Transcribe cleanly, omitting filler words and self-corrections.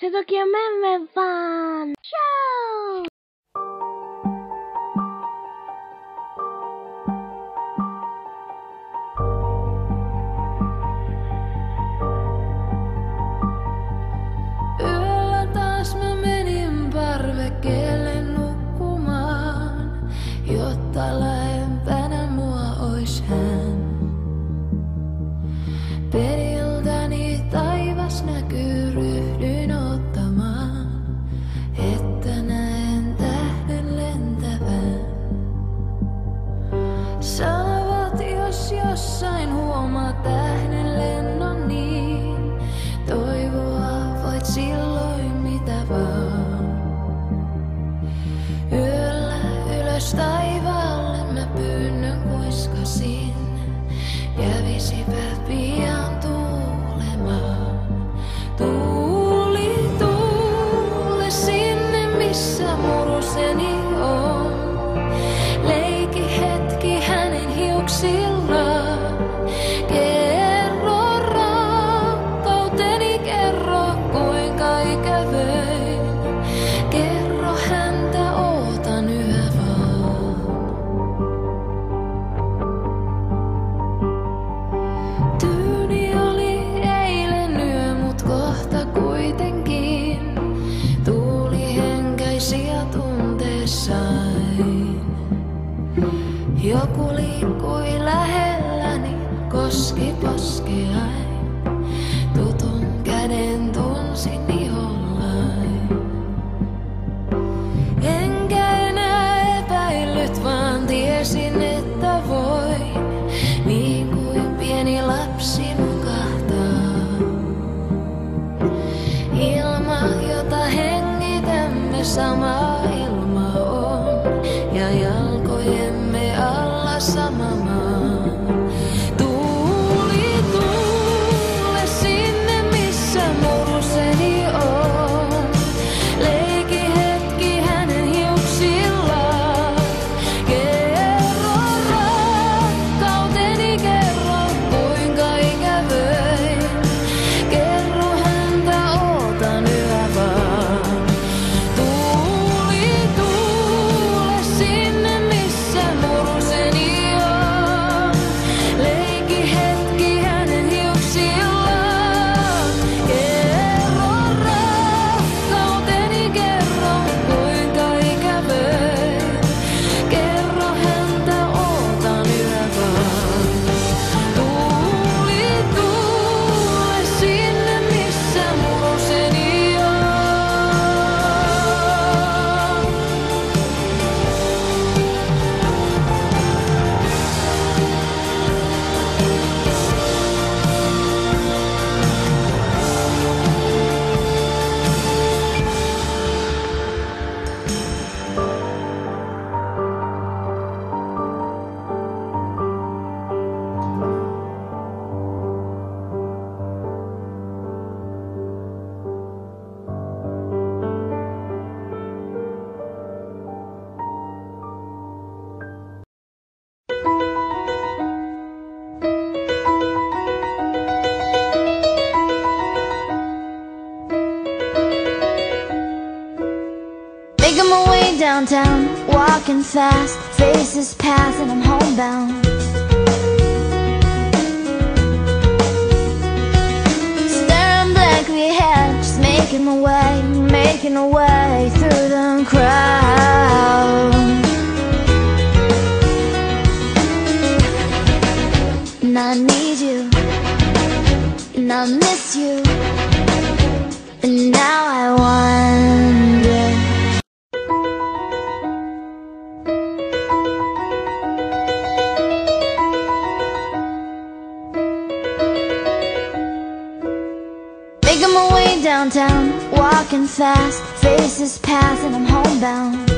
Se toki on memme vaan. Ciao! Yöllä taas mä menin parvekkeelle nukkumaan, jotta lähempänä mua ois hän. Periltäni taivas näkyy, ryhdyin ottamaan, että näen tähden lentävän. Sanovat, jos jossain huomaa tähden lennon, niin toivoa voit silloin mitä vaan. Yöllä ylös taivaalle mä pyynnön kuiskasin, kävisipä pian tuulemaan. Tuuli, tuule sinne missä muruseni on. Leiki hetki hänen hiuksillaan. Kerro rakkauteni, kerro kuinka ikävöin. Kerro häntä, ootan yhä vaan. Tyyni oli eilen yö, mut kohta kuitenkin tuuli henkäisi ja tunteessain. Joku liikkui lähelläni, koski poskeain. Tutun käden tunsin ihollain. Enkä enää epäillyt, vaan tiesin, että voin niin kuin pieni lapsi nukahtaa. Ilma, jota hengitämme, sama ilma on, ja jalkojemme alla sama maa. Tuuli, tuule sinne missä muruseni on. Leiki hetki hänen hiuksillaan. Kerro rakkauteni, kerro kuinka ikävöin. Kerro häntä, ootan yhä vaan. Tuuli, tuule sinne missä muruseni on. Leiki hetki hänen hiuksillaan. Kerro rakkauteni, kerro kuinka ikävöin. Kerro häntä, ootan yhä vaan. Tuuli, tuule sinne missä muruseni on. Making my way downtown, walking fast, faces pass and I'm homebound. Staring blankly ahead, just making my way through the crowd. And I need you, and I miss you, and now I wonder. Making my way downtown, walking fast, faces pass and I'm homebound.